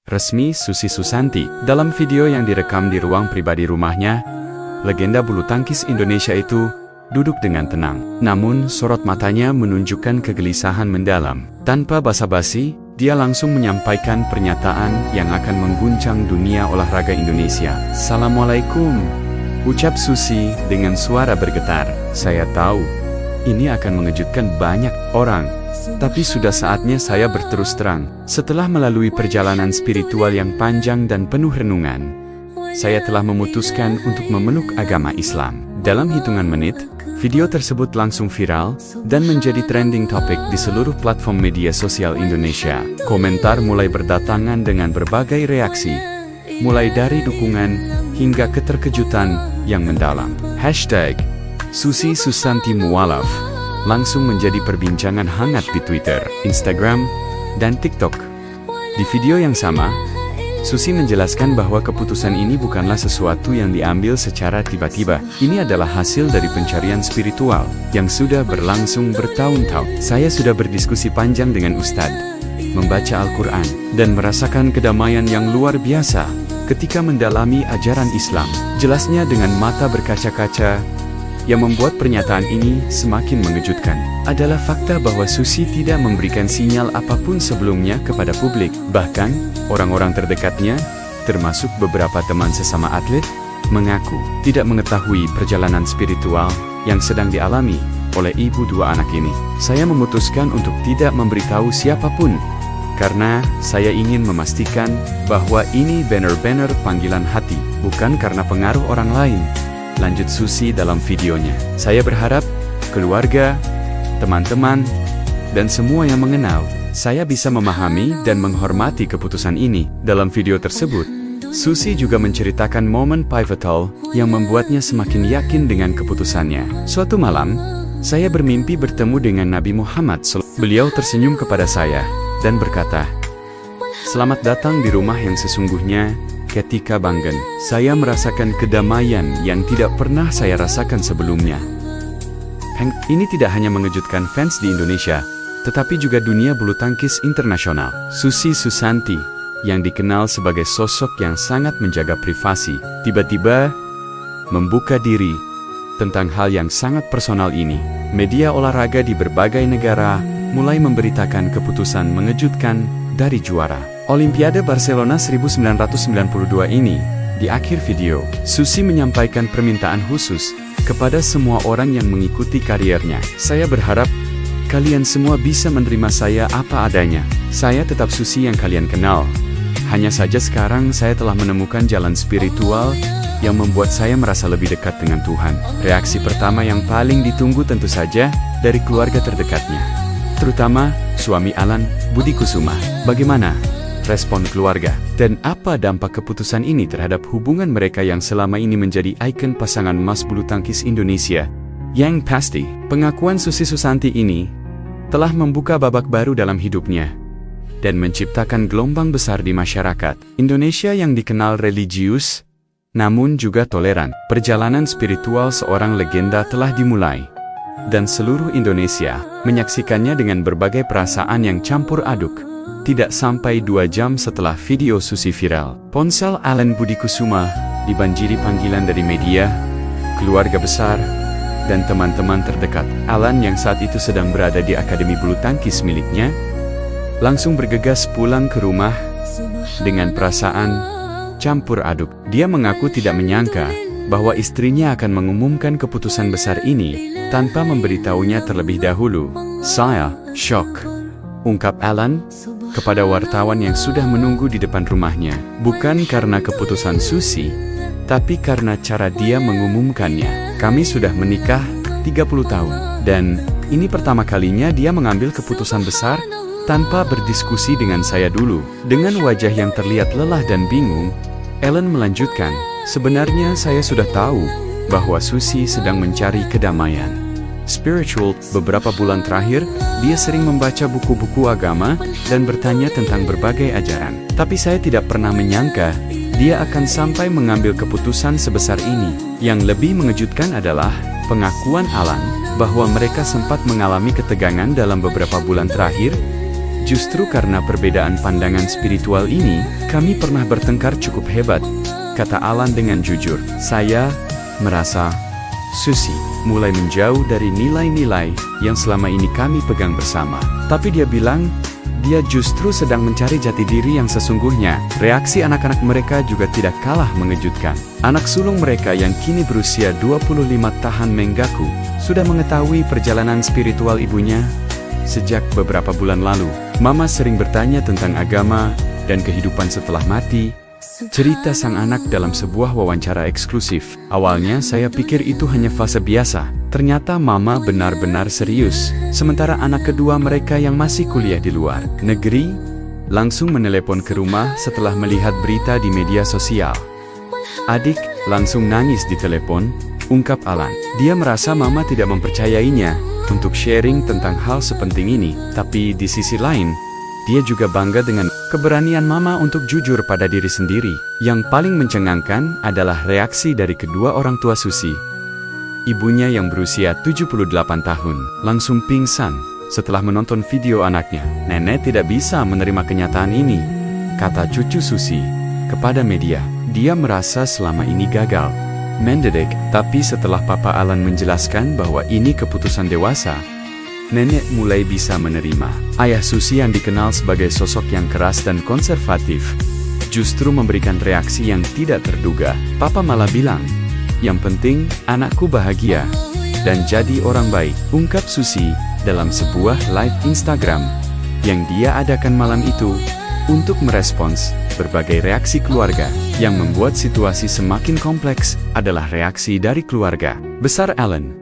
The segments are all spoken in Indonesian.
resmi Susi Susanti. Dalam video yang direkam di ruang pribadi rumahnya, legenda bulu tangkis Indonesia itu duduk dengan tenang. Namun, sorot matanya menunjukkan kegelisahan mendalam. Tanpa basa-basi, dia langsung menyampaikan pernyataan yang akan mengguncang dunia olahraga Indonesia. "Assalamualaikum," ucap Susi dengan suara bergetar. "Saya tahu, ini akan mengejutkan banyak orang. Tapi sudah saatnya saya berterus terang. Setelah melalui perjalanan spiritual yang panjang dan penuh renungan, saya telah memutuskan untuk memeluk agama Islam." Dalam hitungan menit, video tersebut langsung viral dan menjadi trending topic di seluruh platform media sosial Indonesia. Komentar mulai berdatangan dengan berbagai reaksi, mulai dari dukungan hingga keterkejutan yang mendalam. Hashtag Susi Susanti Mualaf langsung menjadi perbincangan hangat di Twitter, Instagram, dan TikTok. Di video yang sama, Susi menjelaskan bahwa keputusan ini bukanlah sesuatu yang diambil secara tiba-tiba. Ini adalah hasil dari pencarian spiritual yang sudah berlangsung bertahun-tahun. "Saya sudah berdiskusi panjang dengan Ustadz, membaca Al-Quran, dan merasakan kedamaian yang luar biasa ketika mendalami ajaran Islam," jelasnya dengan mata berkaca-kaca. Yang membuat pernyataan ini semakin mengejutkan adalah fakta bahwa Susi tidak memberikan sinyal apapun sebelumnya kepada publik. Bahkan, orang-orang terdekatnya, termasuk beberapa teman sesama atlet, mengaku tidak mengetahui perjalanan spiritual yang sedang dialami oleh ibu dua anak ini. "Saya memutuskan untuk tidak memberitahu siapapun, karena saya ingin memastikan bahwa ini benar-benar panggilan hati, bukan karena pengaruh orang lain," lanjut Susi dalam videonya. "Saya berharap keluarga, teman-teman, dan semua yang mengenal saya bisa memahami dan menghormati keputusan ini." Dalam video tersebut, Susi juga menceritakan momen pivotal yang membuatnya semakin yakin dengan keputusannya. "Suatu malam, saya bermimpi bertemu dengan Nabi Muhammad SAW. Beliau tersenyum kepada saya dan berkata, 'Selamat datang di rumah yang sesungguhnya.' Ketika Banggen, saya merasakan kedamaian yang tidak pernah saya rasakan sebelumnya." Ini tidak hanya mengejutkan fans di Indonesia, tetapi juga dunia bulu tangkis internasional. Susi Susanti, yang dikenal sebagai sosok yang sangat menjaga privasi, tiba-tiba membuka diri tentang hal yang sangat personal ini. Media olahraga di berbagai negara mulai memberitakan keputusan mengejutkan dari juara Olimpiade Barcelona 1992 ini. Di akhir video, Susi menyampaikan permintaan khusus kepada semua orang yang mengikuti kariernya. "Saya berharap kalian semua bisa menerima saya apa adanya. Saya tetap Susi yang kalian kenal. Hanya saja sekarang saya telah menemukan jalan spiritual yang membuat saya merasa lebih dekat dengan Tuhan." Reaksi pertama yang paling ditunggu tentu saja dari keluarga terdekatnya, terutama suami Alan, Budi Kusuma. Bagaimana respon keluarga? Dan apa dampak keputusan ini terhadap hubungan mereka yang selama ini menjadi ikon pasangan emas bulu tangkis Indonesia? Yang pasti, pengakuan Susi Susanti ini telah membuka babak baru dalam hidupnya dan menciptakan gelombang besar di masyarakat Indonesia yang dikenal religius, namun juga toleran. Perjalanan spiritual seorang legenda telah dimulai, dan seluruh Indonesia menyaksikannya dengan berbagai perasaan yang campur aduk. Tidak sampai 2 jam setelah video Susi viral, ponsel Alan Budi Kusuma dibanjiri panggilan dari media, keluarga besar, dan teman-teman terdekat. Alan yang saat itu sedang berada di Akademi Bulu Tangkis miliknya, langsung bergegas pulang ke rumah dengan perasaan campur aduk. Dia mengaku tidak menyangka bahwa istrinya akan mengumumkan keputusan besar ini tanpa memberitahunya terlebih dahulu. "Saya shock," ungkap Alan kepada wartawan yang sudah menunggu di depan rumahnya. Bukan karena keputusan Susi, tapi karena cara dia mengumumkannya. "Kami sudah menikah 30 tahun, dan ini pertama kalinya dia mengambil keputusan besar tanpa berdiskusi dengan saya dulu." Dengan wajah yang terlihat lelah dan bingung, Alan melanjutkan, "Sebenarnya saya sudah tahu bahwa Susi sedang mencari kedamaian spiritual. Beberapa bulan terakhir, dia sering membaca buku-buku agama dan bertanya tentang berbagai ajaran. Tapi saya tidak pernah menyangka dia akan sampai mengambil keputusan sebesar ini." Yang lebih mengejutkan adalah pengakuan Alan bahwa mereka sempat mengalami ketegangan dalam beberapa bulan terakhir Justru karena perbedaan pandangan spiritual ini, kami pernah bertengkar cukup hebat, kata Alan dengan jujur. Saya merasa Susie mulai menjauh dari nilai-nilai yang selama ini kami pegang bersama. Tapi dia bilang, dia justru sedang mencari jati diri yang sesungguhnya. Reaksi anak-anak mereka juga tidak kalah mengejutkan. Anak sulung mereka yang kini berusia 25 tahun mengaku sudah mengetahui perjalanan spiritual ibunya sejak beberapa bulan lalu. Mama sering bertanya tentang agama dan kehidupan setelah mati. Cerita sang anak dalam sebuah wawancara eksklusif. Awalnya saya pikir itu hanya fase biasa. Ternyata mama benar-benar serius. Sementara anak kedua mereka yang masih kuliah di luar negeri, langsung menelepon ke rumah setelah melihat berita di media sosial. Adik langsung nangis di telepon, ungkap Alan. Dia merasa mama tidak mempercayainya untuk sharing tentang hal sepenting ini. Tapi di sisi lain, dia juga bangga dengan keberanian mama untuk jujur pada diri sendiri. Yang paling mencengangkan adalah reaksi dari kedua orang tua Susie. Ibunya yang berusia 78 tahun langsung pingsan setelah menonton video anaknya. Nenek tidak bisa menerima kenyataan ini, kata cucu Susie kepada media. Dia merasa selama ini gagal mendidik, tapi setelah Papa Alan menjelaskan bahwa ini keputusan dewasa, nenek mulai bisa menerima. Ayah Susie yang dikenal sebagai sosok yang keras dan konservatif, justru memberikan reaksi yang tidak terduga. Papa malah bilang, yang penting anakku bahagia dan jadi orang baik, ungkap Susie dalam sebuah live Instagram yang dia adakan malam itu untuk merespons berbagai reaksi keluarga. Yang membuat situasi semakin kompleks adalah reaksi dari keluarga besar Alan.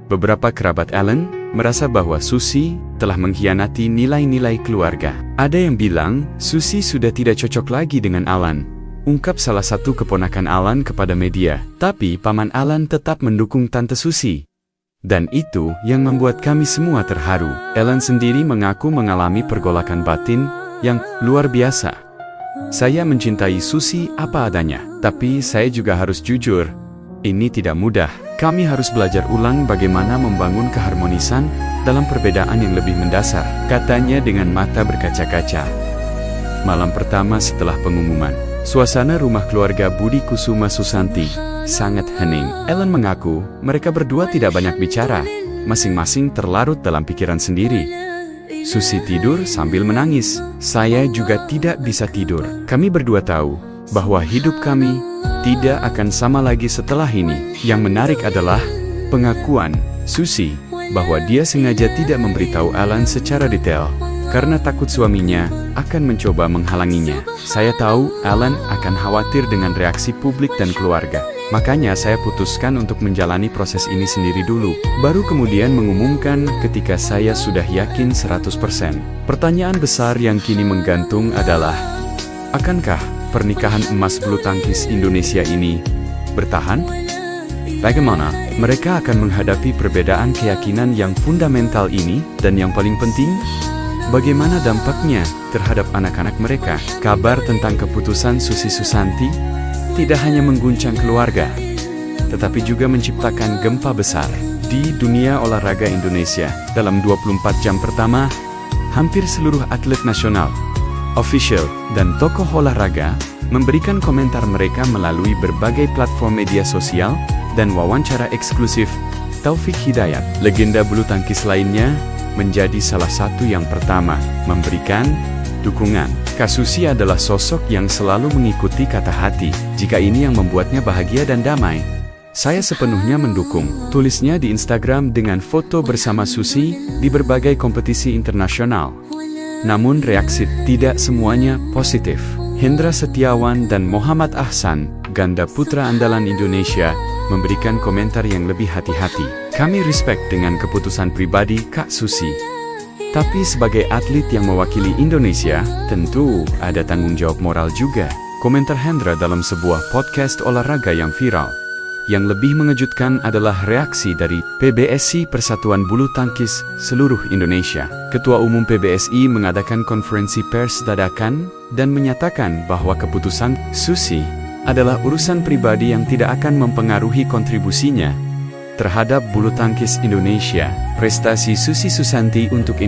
Beberapa kerabat Alan merasa bahwa Susie telah mengkhianati nilai-nilai keluarga. Ada yang bilang Susie sudah tidak cocok lagi dengan Alan, ungkap salah satu keponakan Alan kepada media. Tapi paman Alan tetap mendukung tante Susie. Dan itu yang membuat kami semua terharu. Alan sendiri mengaku mengalami pergolakan batin yang luar biasa. Saya mencintai Susie apa adanya, tapi saya juga harus jujur. Ini tidak mudah. Kami harus belajar ulang bagaimana membangun keharmonisan dalam perbedaan yang lebih mendasar, katanya dengan mata berkaca-kaca. Malam pertama setelah pengumuman, suasana rumah keluarga Budi Kusuma Susanti sangat hening. Alan mengaku mereka berdua tidak banyak bicara, masing-masing terlarut dalam pikiran sendiri. Susie tidur sambil menangis. Saya juga tidak bisa tidur. Kami berdua tahu bahwa hidup kami tidak akan sama lagi setelah ini. Yang menarik adalah pengakuan Susie bahwa dia sengaja tidak memberitahu Alan secara detail karena takut suaminya akan mencoba menghalanginya. Saya tahu Alan akan khawatir dengan reaksi publik dan keluarga. Makanya saya putuskan untuk menjalani proses ini sendiri dulu, baru kemudian mengumumkan ketika saya sudah yakin 100%. Pertanyaan besar yang kini menggantung adalah, akankah pernikahan emas bulu tangkis Indonesia ini bertahan? Bagaimana mereka akan menghadapi perbedaan keyakinan yang fundamental ini? Dan yang paling penting, bagaimana dampaknya terhadap anak-anak mereka? Kabar tentang keputusan Susie Susanti tidak hanya mengguncang keluarga, tetapi juga menciptakan gempa besar di dunia olahraga Indonesia. Dalam 24 jam pertama, hampir seluruh atlet nasional, official, dan tokoh olahraga memberikan komentar mereka melalui berbagai platform media sosial dan wawancara eksklusif. Taufik Hidayat, legenda bulu tangkis lainnya, menjadi salah satu yang pertama memberikan dukungan. Susie adalah sosok yang selalu mengikuti kata hati. Jika ini yang membuatnya bahagia dan damai, saya sepenuhnya mendukung, tulisnya di Instagram dengan foto bersama Susie di berbagai kompetisi internasional. Namun reaksi tidak semuanya positif. Hendra Setiawan dan Muhammad Ahsan, ganda putra andalan Indonesia, memberikan komentar yang lebih hati-hati. Kami respect dengan keputusan pribadi Kak Susie. Tapi sebagai atlet yang mewakili Indonesia, tentu ada tanggung jawab moral juga. Komentar Hendra dalam sebuah podcast olahraga yang viral. Yang lebih mengejutkan adalah reaksi dari PBSI Persatuan Bulu Tangkis Seluruh Indonesia. Ketua Umum PBSI mengadakan konferensi pers dadakan dan menyatakan bahwa keputusan Susie adalah urusan pribadi yang tidak akan mempengaruhi kontribusinya terhadap bulu tangkis Indonesia. Prestasi Susie Susanti untuk